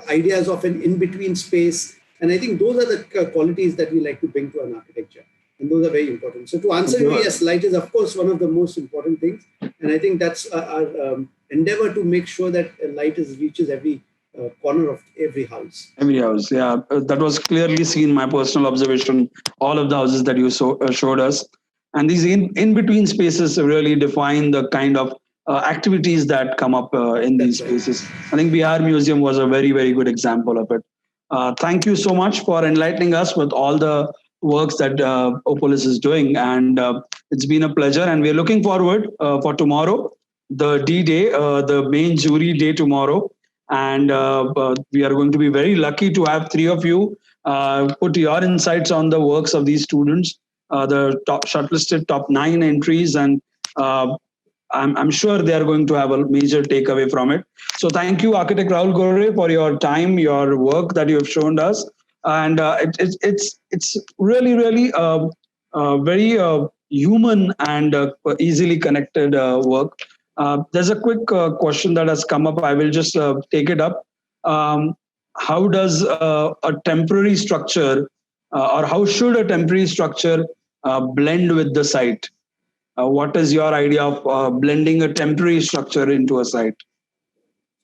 ideas of an in-between space. And I think those are the qualities that we like to bring to an architecture. And those are very important. So to answer you, yes, light is of course one of the most important things. And I think that's our endeavor to make sure that light reaches every corner of every house. Every house, yeah. That was clearly seen, my personal observation, all of the houses that you showed us. And these in-between spaces really define the kind of activities that come up in these spaces. I think Bihar Museum was a very, very good example of it. Thank you so much for enlightening us with all the works that Opolis is doing. And it's been a pleasure. And we're looking forward for tomorrow, the D-Day, the main jury day tomorrow. And we are going to be very lucky to have three of you put your insights on the works of these students, the shortlisted top 9 entries. And I'm sure they are going to have a major takeaway from it. So thank you, Architect Rahul Gore, for your time, your work that you have shown us. And it's really, really very human and easily connected work. There's a quick question that has come up. I will just take it up. How does a temporary structure or how should a temporary structure blend with the site? What is your idea of blending a temporary structure into a site?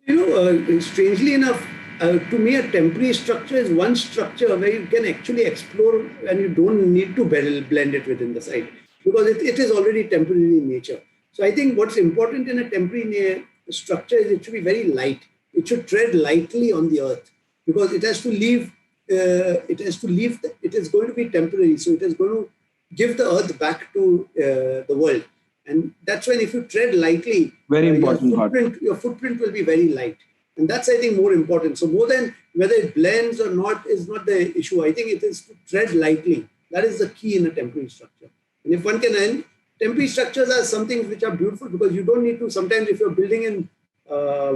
Strangely enough, to me, a temporary structure is one structure where you can actually explore and you don't need to blend it within the site because it is already temporary in nature. So I think what's important in a temporary structure is it should be very light. It should tread lightly on the earth because it has to leave. It is going to be temporary. So it is going to give the earth back to the world. And that's when if you tread lightly, very important your footprint will be very light. And that's, I think, more important. So more than whether it blends or not is not the issue. I think it is to tread lightly. That is the key in a temporary structure. And if one can end, temporary structures are something which are beautiful because you don't need to, sometimes if you're building in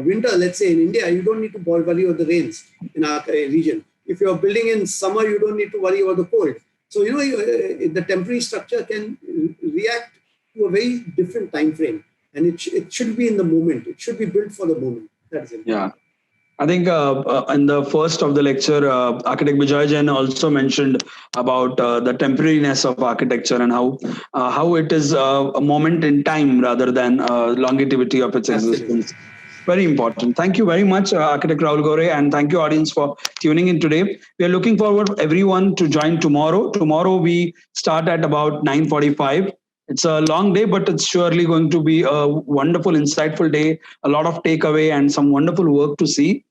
winter, let's say in India, you don't need to worry about the rains in our region. If you're building in summer, you don't need to worry about the cold. So, the temporary structure can react to a very different time frame. And it should be in the moment. It should be built for the moment. That's it. Yeah. I think in the first of the lecture, Architect Vijay Jain also mentioned about the temporariness of architecture and how it is a moment in time rather than longevity of its existence. Very important. Thank you very much, Architect Rahul Gore, and thank you, audience, for tuning in today. We are looking forward everyone to join tomorrow. Tomorrow we start at about 9:45. It's a long day, but it's surely going to be a wonderful, insightful day, a lot of takeaway and some wonderful work to see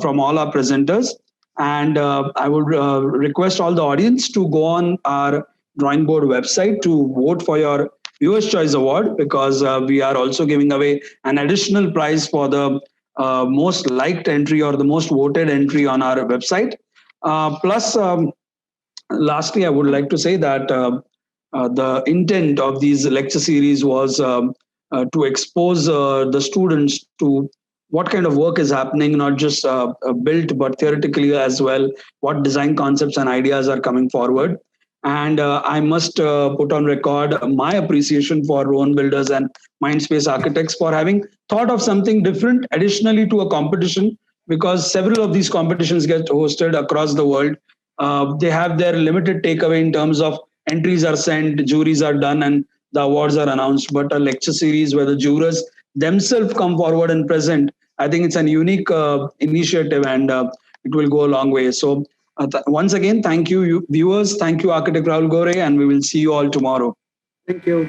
from all our presenters. And I would request all the audience to go on our drawing board website to vote for your Viewers' Choice Award, because we are also giving away an additional prize for the most liked entry or the most voted entry on our website. Plus, lastly, I would like to say that the intent of these lecture series was to expose the students to what kind of work is happening, not just built, but theoretically as well, what design concepts and ideas are coming forward. And I must put on record my appreciation for Rowan Builders and Mindspace Architects for having thought of something different additionally to a competition, because several of these competitions get hosted across the world. They have their limited takeaway in terms of entries are sent, juries are done, and the awards are announced. But a lecture series where the jurors themselves come forward and present, I think it's a unique initiative, and it will go a long way. So once again, thank you, viewers. Thank you, Architect Rahul Gore, and we will see you all tomorrow. Thank you.